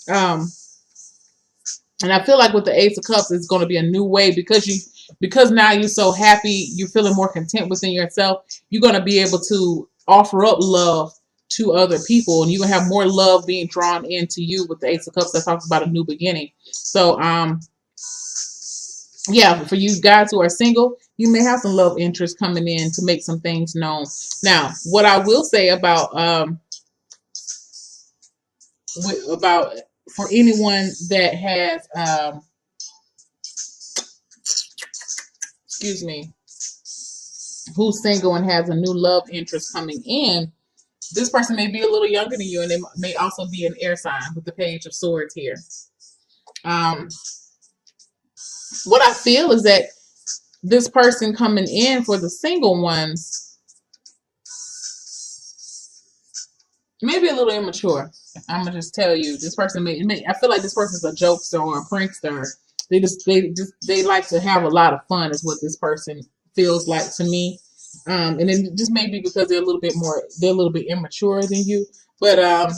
Um, and I feel like with the Ace of Cups, it's going to be a new way because now you're so happy, you're feeling more content within yourself. You're going to be able to offer up love to other people, and you will have more love being drawn into you with the Ace of Cups. That talks about a new beginning. So, yeah, for you guys who are single, you may have some love interest coming in to make some things known. Now, what I will say about for anyone that has excuse me, who's single and has a new love interest coming in, this person may be a little younger than you, and they may also be an air sign with the Page of Swords here. Um, what I feel is that this person coming in for the single ones may be a little immature. I'm gonna just tell you, this person I feel like this person's a jokester or a prankster. They like to have a lot of fun, is what this person feels like to me. And it just maybe because they're a little bit immature than you. But I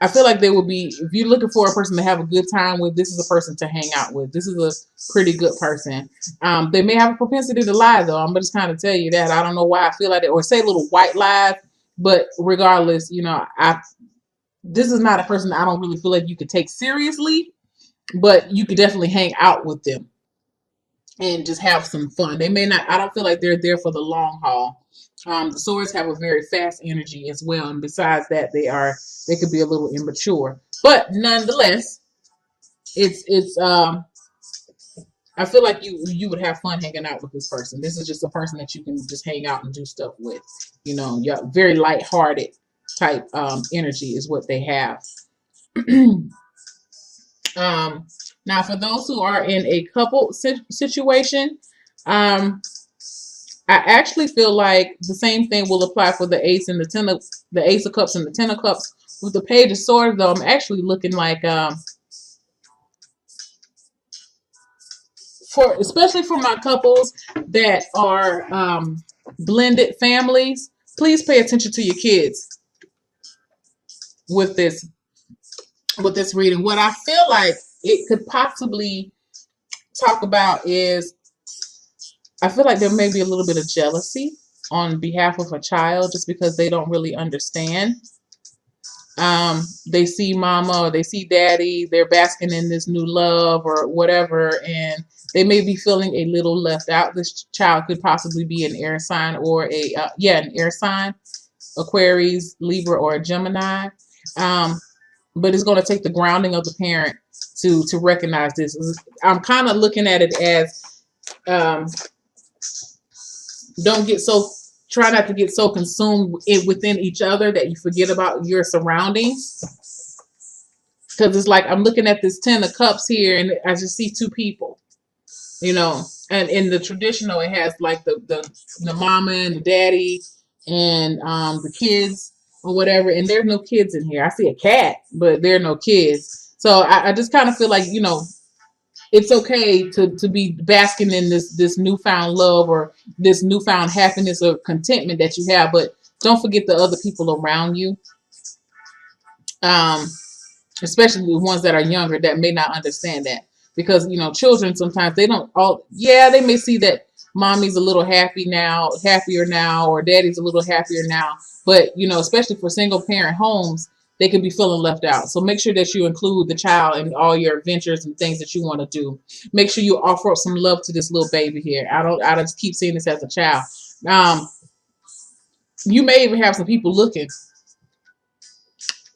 feel like they will be, if you're looking for a person to have a good time with, this is a person to hang out with. This is a pretty good person. They may have a propensity to lie, though. I'm just kind of tell you that. I don't know why I feel like it, or say little white lies. But regardless, this is not a person that I don't really feel like you could take seriously, but you could definitely hang out with them and just have some fun. They may not, I don't feel like they're there for the long haul. The swords have a very fast energy as well. And besides that, they could be a little immature. But nonetheless, it's I feel like you would have fun hanging out with this person. This is just a person that you can just hang out and do stuff with. Yeah, very lighthearted type energy is what they have. Now, for those who are in a couple situation, I actually feel like the same thing will apply for the Ace and the Ace of Cups and the Ten of Cups. With the Page of Swords, though, I'm actually looking like especially for my couples that are blended families, please pay attention to your kids with this reading. What I feel like it could possibly talk about is, I feel like there may be a little bit of jealousy on behalf of a child just because they don't really understand. They see mama or they see daddy, they're basking in this new love or whatever, and they may be feeling a little left out. This child could possibly be an air sign or an air sign, Aquarius, Libra, or a Gemini. But it's going to take the grounding of the parent to recognize this. I'm kind of looking at it as try not to get so consumed within each other that you forget about your surroundings. Because it's like I'm looking at this Ten of Cups here, and I just see two people, and in the traditional, it has like the mama and the daddy and the kids or whatever, and there's no kids in here. I see a cat, but there are no kids. So I just kind of feel like, it's okay to be basking in this newfound love or this newfound happiness or contentment that you have, but don't forget the other people around you. Especially the ones that are younger that may not understand that, because children sometimes they may see that mommy's a little happier now, or daddy's a little happier now, but especially for single parent homes, they could be feeling left out. So make sure that you include the child in all your adventures and things that you want to do. Make sure you offer up some love to this little baby here. I just keep seeing this as a child. You may even have some people looking.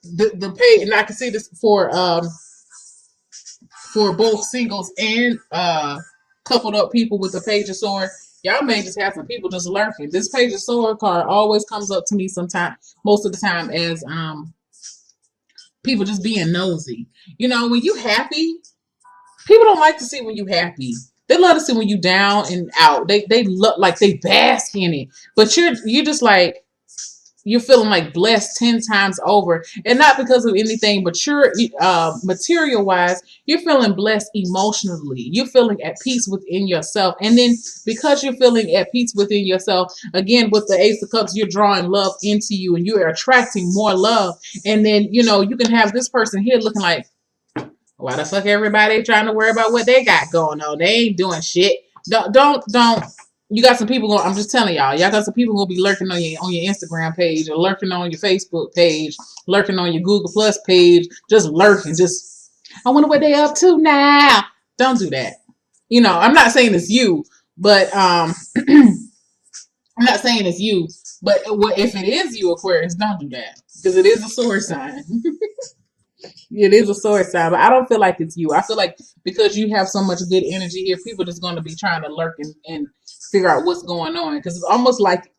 The pay, and I can see this for both singles and coupled up people with the Page of Sword. Y'all may just have some people just lurking. This Page of Sword card always comes up to me most of the time, as people just being nosy. When you happy, people don't like to see when you happy. They love to see when you down and out. They look like they bask in it. But you're just like, you're feeling like blessed 10 times over, and not because of anything, but you're material wise, you're feeling blessed emotionally. You're feeling at peace within yourself. And then because you're feeling at peace within yourself, again, with the Ace of Cups, you're drawing love into you and you're attracting more love. And then, you know, you can have this person here looking like, why the fuck everybody trying to worry about what they got going on? They ain't doing shit. Don't. You got some people going. I'm just telling y'all got some people gonna be lurking on your Instagram page, or lurking on your Facebook page, lurking on your Google Plus page, just lurking. Just, I wonder what they up to now. Don't do that. You know, I'm not saying it's you, but I'm not saying it's you, but if it is you, Aquarius, don't do that, because it is a sword sign. It is a sword sign, but I don't feel like it's you. I feel like because you have so much good energy here, people are just going to be trying to lurk and figure out what's going on, because it's almost like,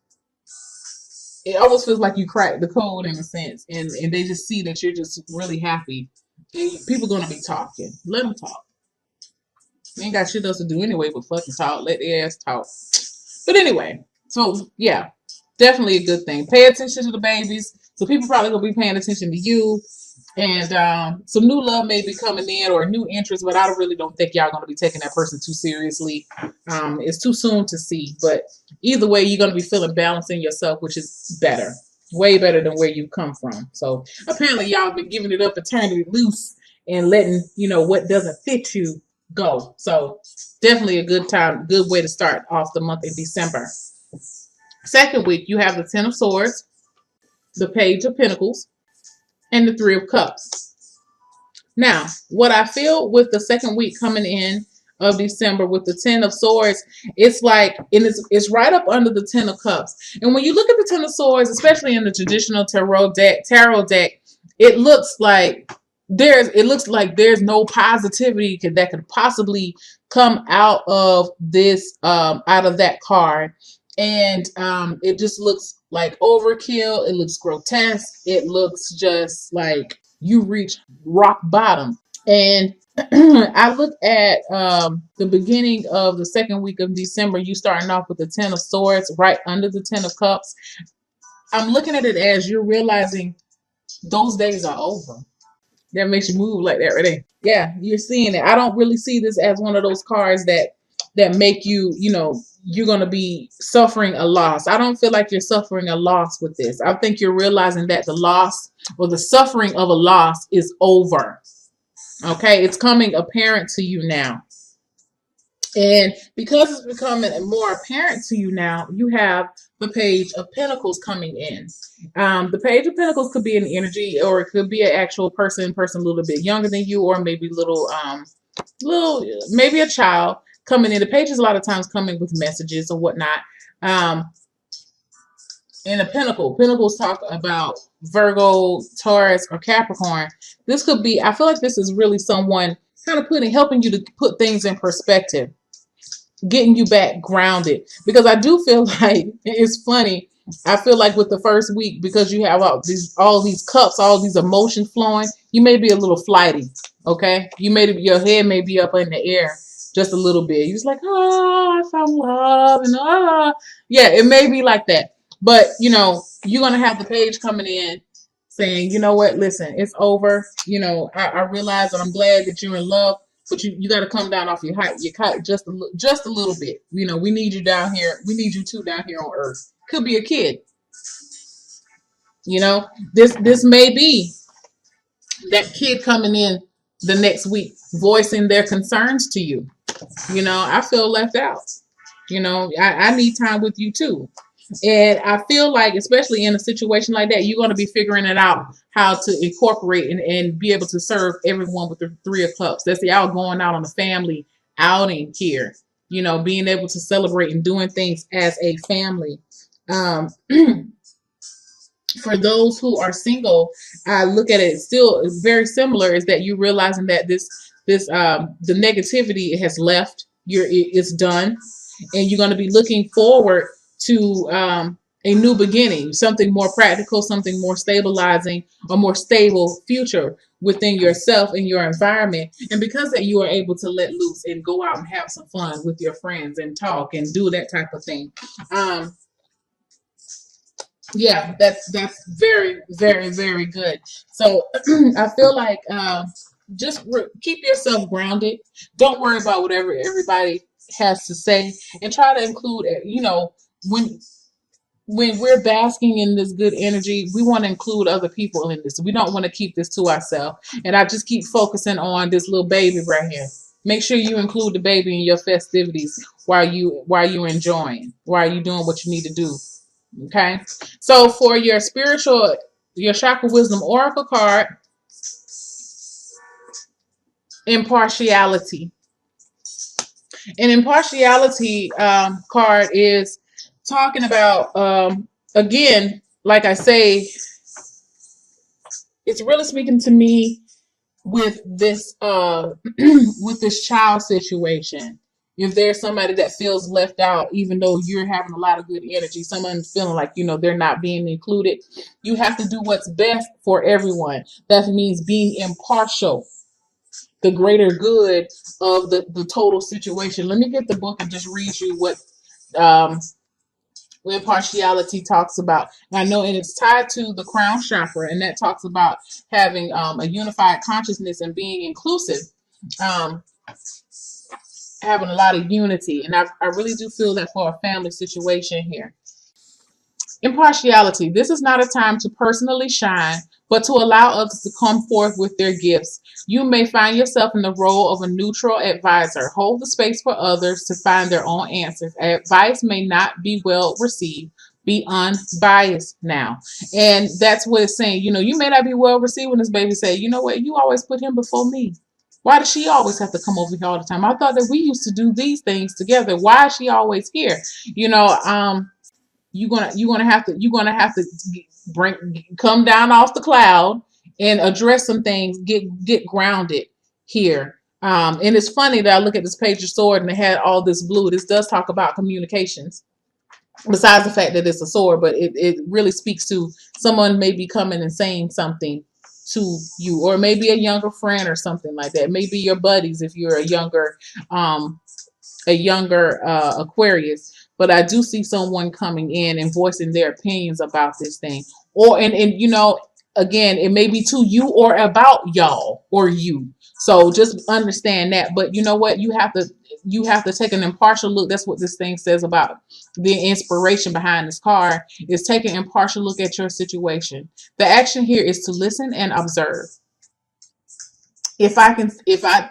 it almost feels like you cracked the code in a sense, and they just see that you're just really happy. And people going to be talking. Let them talk. They ain't got shit else to do anyway but fucking talk. Let their ass talk. But anyway, so yeah, definitely a good thing. Pay attention to the babies. So people probably going to be paying attention to you. And some new love may be coming in, or new interest, but I really don't think y'all going to be taking that person too seriously. It's too soon to see, but either way, you're going to be feeling balanced in yourself, which is better, way better than where you come from. So apparently y'all been giving it up and turning it loose and letting, you know, what doesn't fit you go. So definitely a good time, good way to start off the month in December. Second week, you have the Ten of Swords, the Page of Pentacles, and the Three of Cups. Now, what I feel with the second week coming in of December with the Ten of Swords, it's like, and it's right up under the Ten of Cups. And when you look at the Ten of Swords, especially in the traditional tarot deck, it looks like there's no positivity that could possibly come out of this, out of that card. And it just looks like overkill. It looks grotesque. It looks just like you reach rock bottom. And I look at the beginning of the second week of December, you starting off with the Ten of Swords right under the Ten of Cups. I'm looking at it as you're realizing those days are over. That makes you move like that right there. Yeah, you're seeing it. I don't really see this as one of those cards that make you, you know, you're going to be suffering a loss. I don't feel like you're suffering a loss with this. I think you're realizing that the loss or the suffering of a loss is over. Okay, it's coming apparent to you now. And because it's becoming more apparent to you now, you have the Page of Pentacles coming in. The Page of Pentacles could be an energy, or it could be an actual person a little bit younger than you, or maybe maybe a child coming in. The pages a lot of times coming with messages or whatnot. And a Pentacles talk about Virgo, Taurus, or Capricorn. This could be, I feel like this is really someone kind of helping you to put things in perspective, getting you back grounded. Because I do feel like, it's funny, I feel like with the first week, because you have all these cups, all these emotions flowing, you may be a little flighty. Okay, your head may be up in the air just a little bit. You're just like, I found love, and yeah, it may be like that. But you know, you're gonna have the page coming in saying, you know what, listen, it's over. You know, I realize that I'm glad that you're in love, but you got to come down off your kite just a little bit. You know, we need you down here. We need you two down here on Earth. Could be a kid. You know, this may be that kid coming in the next week, voicing their concerns to you. You know, I feel left out. You know, I need time with you too. And I feel like, especially in a situation like that, you're going to be figuring it out how to incorporate and be able to serve everyone with the Three of Cups. That's y'all going out on a family outing here. You know, being able to celebrate and doing things as a family. For those who are single, I look at it still very similar, is that you're realizing that the negativity has left. It's done. And you're going to be looking forward to a new beginning, something more practical, something more stabilizing, a more stable future within yourself and your environment. And because that, you are able to let loose and go out and have some fun with your friends and talk and do that type of thing. Yeah, that's very, very, very good. So I feel like just keep yourself grounded. Don't worry about whatever everybody has to say, and try to include. When we're basking in this good energy, we want to include other people in this. We don't want to keep this to ourselves. And I just keep focusing on this little baby right here. Make sure you include the baby in your festivities while you enjoying, while you doing what you need to do. Okay. So for your chakra wisdom oracle card, impartiality. An impartiality card is talking about, again, like I say, it's really speaking to me with this with this child situation. If there's somebody that feels left out, even though you're having a lot of good energy, someone's feeling like they're not being included, you have to do what's best for everyone. That means being impartial, the greater good of the total situation. Let me get the book and just read you um, what impartiality talks about. And I know, and it's tied to the crown chakra, and that talks about having a unified consciousness and being inclusive, um, having a lot of unity. And I really do feel that for a family situation here. Impartiality. This is not a time to personally shine, but to allow others to come forth with their gifts. You may find yourself in the role of a neutral advisor. Hold the space for others to find their own answers. Advice may not be well received. Be unbiased now. And that's what it's saying. You may not be well received when this baby say, you know what, you always put him before me. Why does she always have to come over here all the time? I thought that we used to do these things together. Why is she always here? You know, you're gonna have to bring come down off the cloud and address some things. Get grounded here. And it's funny that I look at this page of sword and it had all this blue. This does talk about communications. Besides the fact that it's a sword, but it really speaks to someone maybe coming and saying something to you, or maybe a younger friend or something like that. Maybe your buddies if you're um, a younger Aquarius. But I do see someone coming in and voicing their opinions about this thing. Or and again, it may be to you or about y'all or you. So just understand that. But you know what? You have to take an impartial look. That's what this thing says about the inspiration behind this card, is take an impartial look at your situation. The action here is to listen and observe. If I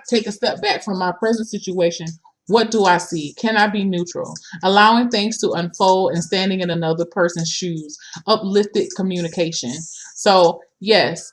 take a step back from my present situation, what do I see? Can I be neutral? Allowing things to unfold and standing in another person's shoes. Uplifted communication. So yes,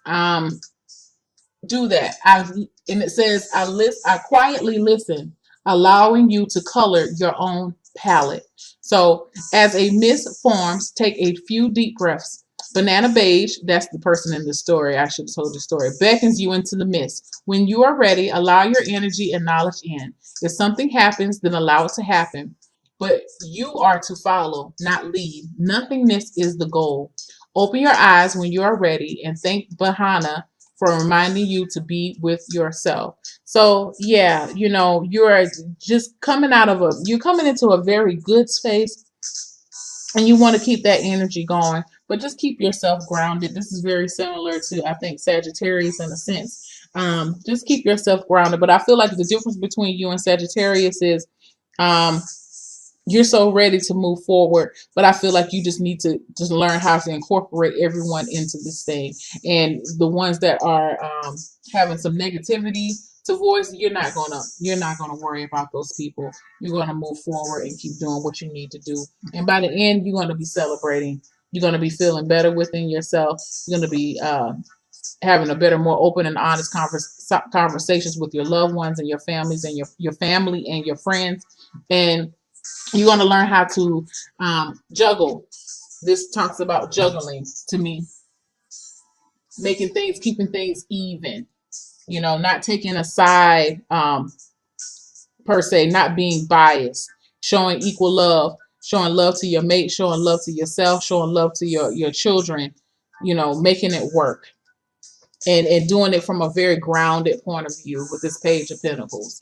do that. And it says I quietly listen, allowing you to color your own palette. So as a mist forms, take a few deep breaths. Banana Beige, that's the person in the story. I should have told the story. Beckons you into the mist. When you are ready, allow your energy and knowledge in. If something happens, then allow it to happen. But you are to follow, not lead. Nothingness is the goal. Open your eyes when you are ready and thank Bahana for reminding you to be with yourself. So yeah, you're just you're coming into a very good space, and you want to keep that energy going, but just keep yourself grounded. This is very similar to, I think, Sagittarius in a sense. Just keep yourself grounded. But I feel like the difference between you and Sagittarius is, um, you're so ready to move forward, but I feel like you just need to just learn how to incorporate everyone into this thing. And the ones that are having some negativity to voice, you're not gonna worry about those people. You're gonna move forward and keep doing what you need to do. And by the end, you're gonna be celebrating. You're gonna be feeling better within yourself. You're gonna be having a better, more open and honest conversations with your loved ones and your families and your family and your friends. And you're going to learn how to juggle. This talks about juggling to me, keeping things even, not taking a side, per se, not being biased, showing equal love, showing love to your mate, showing love to yourself, showing love to your children, making it work. And doing it from a very grounded point of view with this Page of Pentacles.